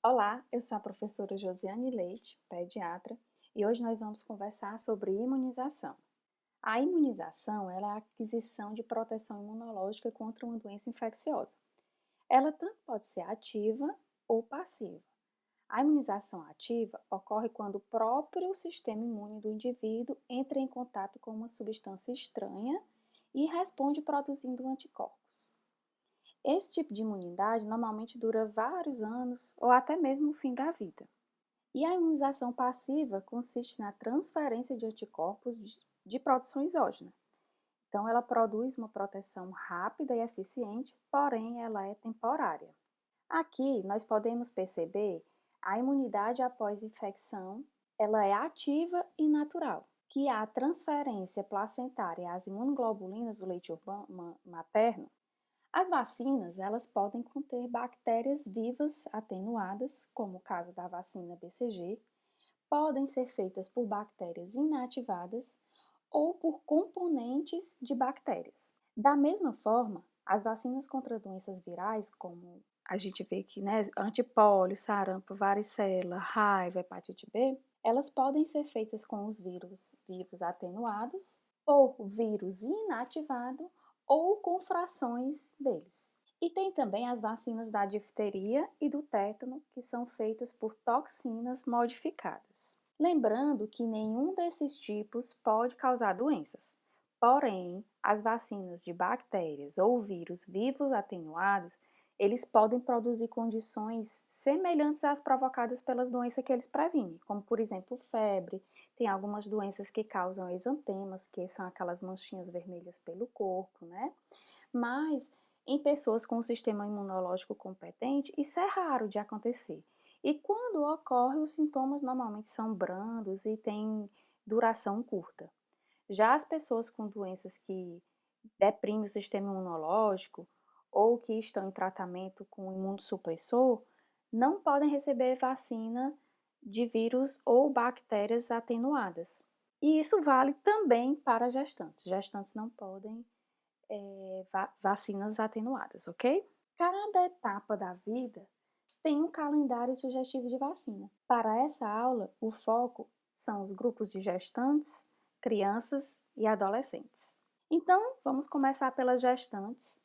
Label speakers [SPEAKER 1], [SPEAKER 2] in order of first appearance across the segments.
[SPEAKER 1] Olá, eu sou a professora Josiane Leite, pediatra, e hoje nós vamos conversar sobre imunização. A imunização ela é a aquisição de proteção imunológica contra uma doença infecciosa. Ela tanto pode ser ativa ou passiva. A imunização ativa ocorre quando o próprio sistema imune do indivíduo entra em contato com uma substância estranha e responde produzindo anticorpos. Esse tipo de imunidade normalmente dura vários anos ou até mesmo o fim da vida. E a imunização passiva consiste na transferência de anticorpos de produção exógena. Então, ela produz uma proteção rápida e eficiente, porém ela é temporária. Aqui nós podemos perceber a imunidade após infecção, ela é ativa e natural, que a transferência placentária às imunoglobulinas do leite materno. As vacinas, elas podem conter bactérias vivas atenuadas, como o caso da vacina BCG, podem ser feitas por bactérias inativadas ou por componentes de bactérias. Da mesma forma, as vacinas contra doenças virais, como a gente vê aqui, né, antipólio, sarampo, varicela, raiva, hepatite B, elas podem ser feitas com os vírus vivos atenuados ou vírus inativado ou com frações deles. E tem também as vacinas da difteria e do tétano, que são feitas por toxinas modificadas. Lembrando que nenhum desses tipos pode causar doenças. Porém, as vacinas de bactérias ou vírus vivos atenuados, eles podem produzir condições semelhantes às provocadas pelas doenças que eles previnem, como por exemplo febre, tem algumas doenças que causam exantemas, que são aquelas manchinhas vermelhas pelo corpo, né? Mas em pessoas com um sistema imunológico competente, isso é raro de acontecer. E quando ocorre, os sintomas normalmente são brandos e têm duração curta. Já as pessoas com doenças que deprimem o sistema imunológico ou que estão em tratamento com imunossupressor, não podem receber vacina de vírus ou bactérias atenuadas. E isso vale também para gestantes. Gestantes não podem vacinas atenuadas, ok? Cada etapa da vida tem um calendário sugestivo de vacina. Para essa aula, o foco são os grupos de gestantes, crianças e adolescentes. Então, vamos começar pelas gestantes,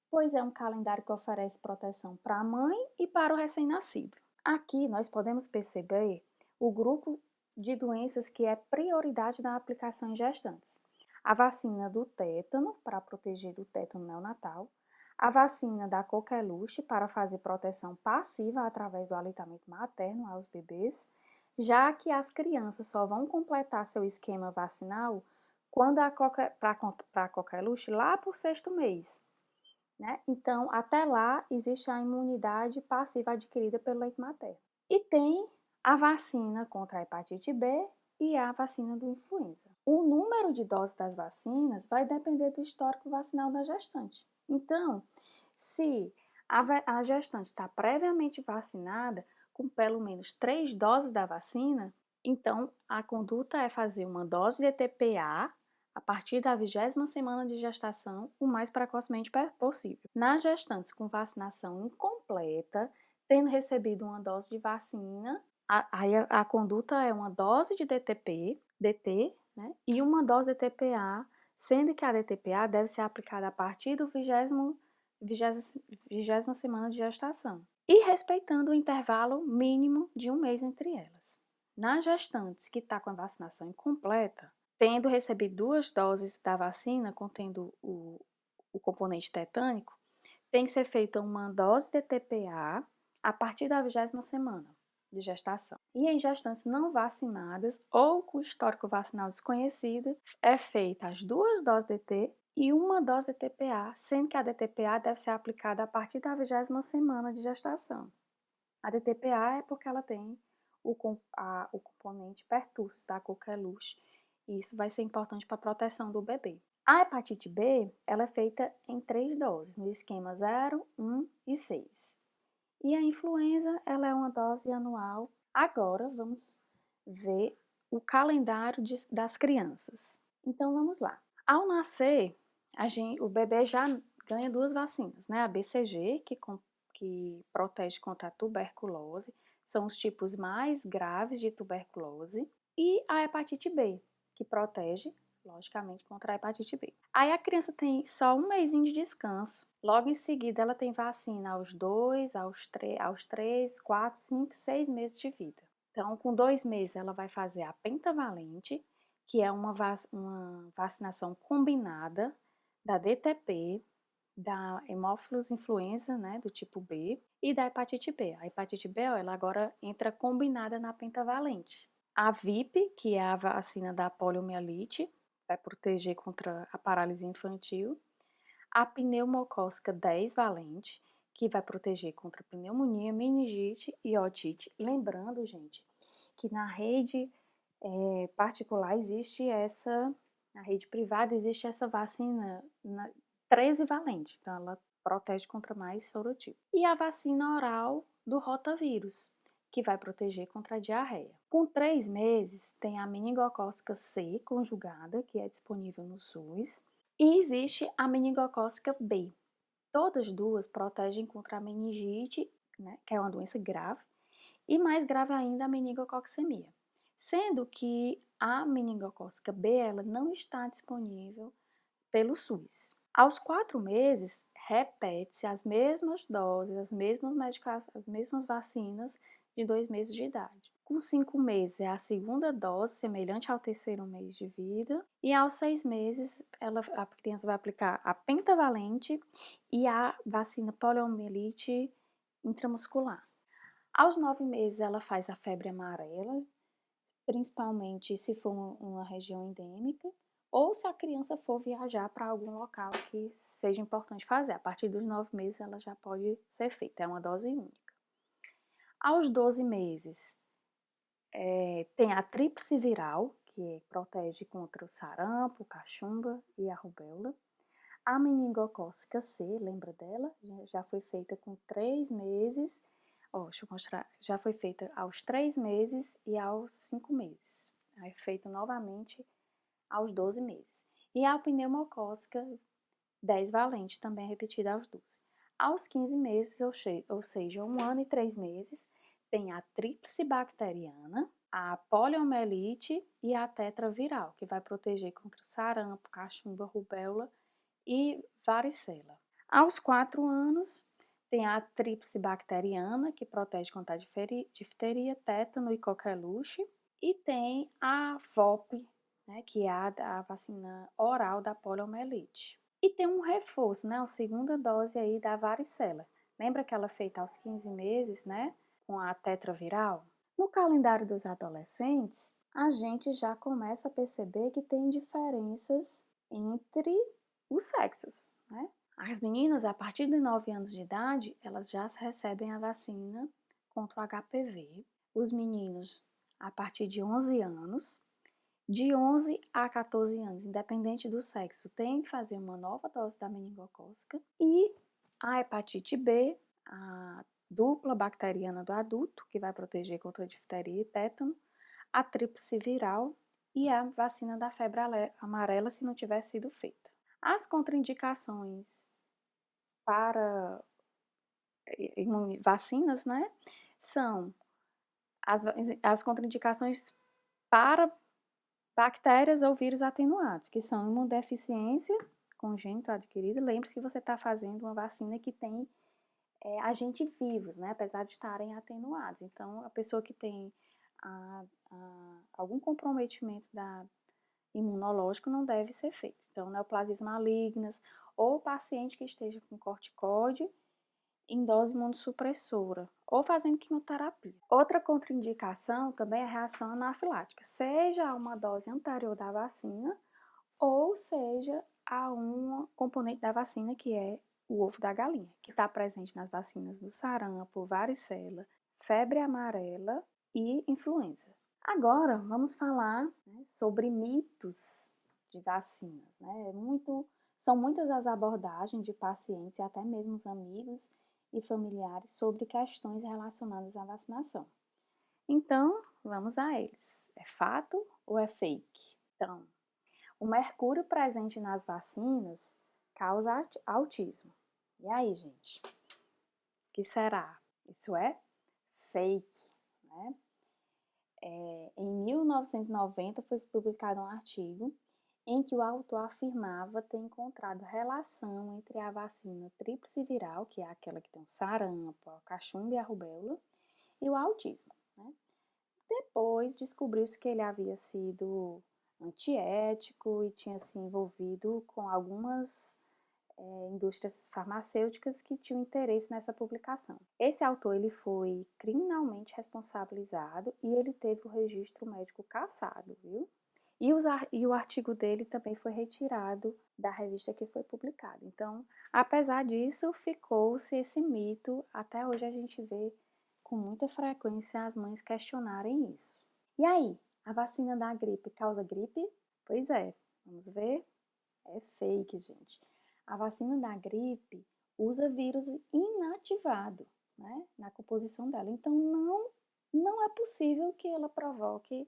[SPEAKER 1] pois é um calendário que oferece proteção para a mãe e para o recém-nascido. Aqui nós podemos perceber o grupo de doenças que é prioridade na aplicação em gestantes. A vacina do tétano, para proteger do tétano neonatal, a vacina da coqueluche, para fazer proteção passiva através do aleitamento materno aos bebês, já que as crianças só vão completar seu esquema vacinal quando para a coqueluche lá para o sexto mês. Né? Então, até lá, existe a imunidade passiva adquirida pelo leite materno. E tem a vacina contra a hepatite B e a vacina do influenza. O número de doses das vacinas vai depender do histórico vacinal da gestante. Então, se a gestante está previamente vacinada com pelo menos 3 doses da vacina, então a conduta é fazer uma dose de TPA a partir da 20ª semana de gestação, o mais precocemente possível. Nas gestantes com vacinação incompleta, tendo recebido uma dose de vacina, a conduta é uma dose de DT, né, e uma dose de TPA, sendo que a DTPA deve ser aplicada a partir do 20ª semana de gestação, e respeitando o intervalo mínimo de um mês entre elas. Nas gestantes que está com a vacinação incompleta, tendo recebido 2 doses da vacina contendo o componente tetânico, tem que ser feita uma dose de TPA a partir da 20ª semana de gestação. E em gestantes não vacinadas ou com histórico vacinal desconhecido, é feita as 2 doses de T e uma dose de TPA, sendo que a DTPA deve ser aplicada a partir da 20ª semana de gestação. A DTPA é porque ela tem o componente pertussis da coqueluche, e isso vai ser importante para a proteção do bebê. A hepatite B, ela é feita em 3 doses, no esquema 0, 1 e 6. E a influenza, ela é uma dose anual. Agora, vamos ver o calendário das crianças. Então, vamos lá. Ao nascer, o bebê já ganha 2 vacinas, né? A BCG, que protege contra a tuberculose, são os tipos mais graves de tuberculose, e a hepatite B, que protege, logicamente, contra a hepatite B. Aí a criança tem só um mêsinho de descanso, logo em seguida ela tem vacina aos 2, aos 3, 4, 5, 6 meses de vida. Então, com 2 meses ela vai fazer a pentavalente, que é uma vacinação combinada da DTP, da Haemophilus influenza, né, do tipo B, e da hepatite B. A hepatite B, ela agora entra combinada na pentavalente. A VIP, que é a vacina da poliomielite, vai proteger contra a paralisia infantil. A pneumocócica 10 valente, que vai proteger contra pneumonia, meningite e otite. Lembrando, gente, que na rede particular existe na rede privada existe essa vacina 13 valente, então ela protege contra mais sorotipos. E a vacina oral do rotavírus, que vai proteger contra a diarreia. Com 3 meses, tem a meningocócica C conjugada, que é disponível no SUS, e existe a meningocócica B. Todas duas protegem contra a meningite, né, que é uma doença grave, e mais grave ainda a meningococcemia. Sendo que a meningocócica B ela não está disponível pelo SUS. Aos 4 meses, repete-se as mesmas doses, as mesmas vacinas de 2 meses de idade. Com 5 meses é a segunda dose, semelhante ao terceiro mês de vida. E aos 6 meses, a criança vai aplicar a pentavalente e a vacina poliomielite intramuscular. Aos 9 meses, ela faz a febre amarela, principalmente se for uma região endêmica, ou se a criança for viajar para algum local que seja importante fazer. A partir dos 9 meses ela já pode ser feita, é uma dose única. Aos 12 meses, tem a tríplice viral, que protege contra o sarampo, cachumba e a rubéola. A meningocócica C, lembra dela? Já foi feita com 3 meses. Deixa eu mostrar. Já foi feita aos 3 meses e aos 5 meses. Aí feita novamente aos 12 meses. E a pneumocócica 10 valente, também repetida aos 12. Aos 15 meses, ou seja, 1 ano e 3 meses, tem a tríplice bacteriana, a poliomielite e a tetraviral, que vai proteger contra sarampo, cachumba, rubéola e varicela. Aos 4 anos, tem a tríplice bacteriana, que protege contra a difteria, tétano e coqueluche. E tem a VOP, né, que é a vacina oral da poliomielite. E tem um reforço, né, a segunda dose aí da varicela. Lembra que ela é feita aos 15 meses, né, com a tetraviral? No calendário dos adolescentes, a gente já começa a perceber que tem diferenças entre os sexos, né? As meninas, a partir de 9 anos de idade, elas já recebem a vacina contra o HPV. Os meninos, a partir de 11 anos. De 11 a 14 anos, independente do sexo, tem que fazer uma nova dose da meningocócica. E a hepatite B, a dupla bacteriana do adulto, que vai proteger contra a difteria e tétano, a tríplice viral e a vacina da febre amarela, se não tiver sido feita. As contraindicações para vacinas, né, são as contraindicações para bactérias ou vírus atenuados, que são imunodeficiência congênita adquirida. Lembre-se que você está fazendo uma vacina que tem agentes vivos, né, apesar de estarem atenuados. Então, a pessoa que tem algum comprometimento imunológico não deve ser feito. Então, neoplasias malignas ou paciente que esteja com corticóide em dose imunossupressora ou fazendo quimioterapia. Outra contraindicação também é a reação anafilática, seja a uma dose anterior da vacina ou seja a uma componente da vacina que é o ovo da galinha, que está presente nas vacinas do sarampo, varicela, febre amarela e influenza. Agora, vamos falar, né, sobre mitos de vacinas. Né? São muitas as abordagens de pacientes e até mesmo os amigos e familiares sobre questões relacionadas à vacinação. Então, vamos a eles. É fato ou é fake? Então, o mercúrio presente nas vacinas causa autismo. E aí, gente? que será? Isso é fake, né? Em 1990 foi publicado um artigo em que o autor afirmava ter encontrado relação entre a vacina tríplice viral, que é aquela que tem o sarampo, a cachumba e a rubéola, e o autismo, né? Depois descobriu-se que ele havia sido antiético e tinha se envolvido com algumas indústrias farmacêuticas que tinham interesse nessa publicação. Esse autor ele foi criminalmente responsabilizado e ele teve o registro médico cassado, viu? E o artigo dele também foi retirado da revista que foi publicado. Então, apesar disso, ficou-se esse mito. Até hoje a gente vê com muita frequência as mães questionarem isso. E aí, a vacina da gripe causa gripe? Pois é, vamos ver? É fake, gente. A vacina da gripe usa vírus inativado, né, na composição dela. Então, não é possível que ela provoque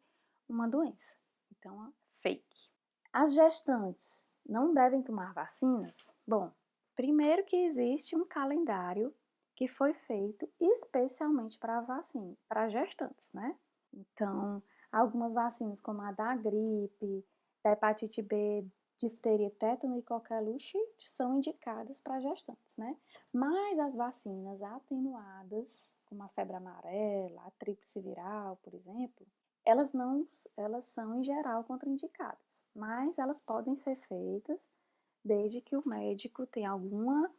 [SPEAKER 1] uma doença. Então, é fake. As gestantes não devem tomar vacinas? Bom, primeiro que existe um calendário que foi feito especialmente para vacina, para gestantes, né? Então, algumas vacinas como a da gripe, da hepatite B, difteria, tétano e coqueluche são indicadas para gestantes, né? Mas as vacinas atenuadas, como a febre amarela, a tríplice viral, por exemplo, elas são em geral contraindicadas, mas elas podem ser feitas desde que o médico tenha alguma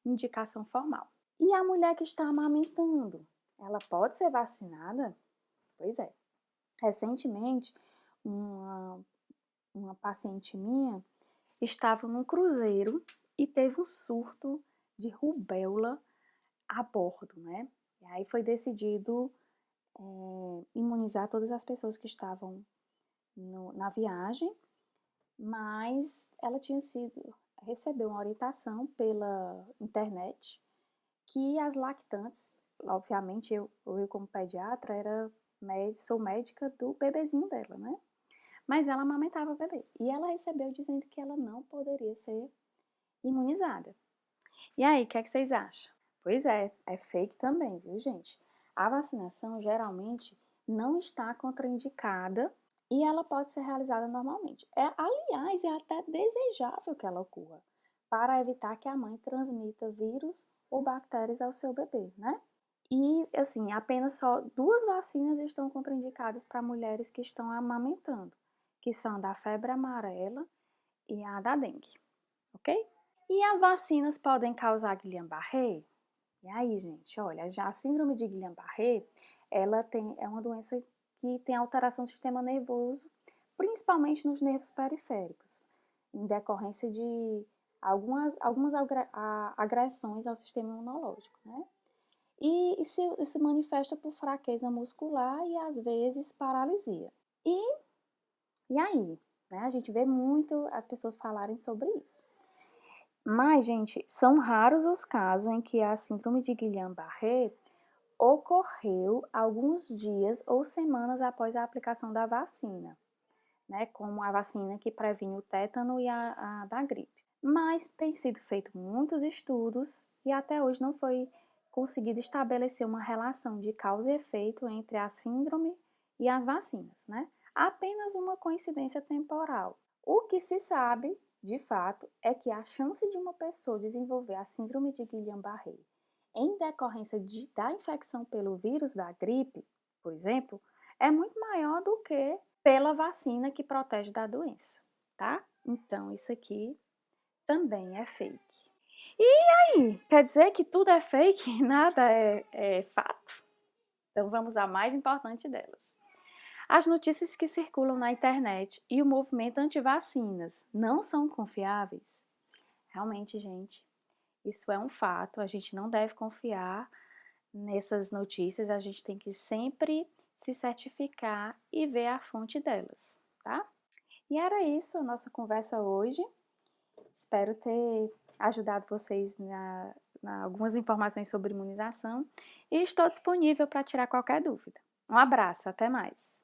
[SPEAKER 1] indicação formal. E a mulher que está amamentando, ela pode ser vacinada? Pois é. Recentemente, uma paciente minha estava num cruzeiro e teve um surto de rubéola a bordo, né? E aí foi decidido imunizar todas as pessoas que estavam na viagem, mas ela recebeu uma orientação pela internet que as lactantes, obviamente eu como pediatra sou médica do bebezinho dela, né? Mas ela amamentava o bebê e ela recebeu dizendo que ela não poderia ser imunizada. E aí, o que é que vocês acham? Pois é fake também, viu, gente? A vacinação geralmente não está contraindicada e ela pode ser realizada normalmente. Aliás, é até desejável que ela ocorra para evitar que a mãe transmita vírus ou bactérias ao seu bebê, né? E, assim, apenas só 2 vacinas estão contraindicadas para mulheres que estão amamentando, que são a da febre amarela e a da dengue, ok? E as vacinas podem causar Guillain-Barré? E aí, gente, olha, já a síndrome de Guillain-Barré, é uma doença que tem alteração do sistema nervoso, principalmente nos nervos periféricos, em decorrência de algumas agressões ao sistema imunológico, né? E se manifesta por fraqueza muscular e, às vezes, paralisia. E aí, né, a gente vê muito as pessoas falarem sobre isso. Mas, gente, são raros os casos em que a síndrome de Guillain-Barré ocorreu alguns dias ou semanas após a aplicação da vacina, né, como a vacina que previne o tétano e a da gripe. Mas tem sido feito muitos estudos e até hoje não foi conseguido estabelecer uma relação de causa e efeito entre a síndrome e as vacinas, né? Apenas uma coincidência temporal. O que se sabe, de fato, é que a chance de uma pessoa desenvolver a síndrome de Guillain-Barré em decorrência da infecção pelo vírus da gripe, por exemplo, é muito maior do que pela vacina que protege da doença, tá? Então, isso aqui também é fake. E aí, quer dizer que tudo é fake, nada é fato? Então vamos à mais importante delas. As notícias que circulam na internet e o movimento anti-vacinas não são confiáveis? Realmente, gente, isso é um fato, a gente não deve confiar nessas notícias, a gente tem que sempre se certificar e ver a fonte delas, tá? E era isso a nossa conversa hoje. Espero ter ajudado vocês na algumas informações sobre imunização e estou disponível para tirar qualquer dúvida. Um abraço, até mais!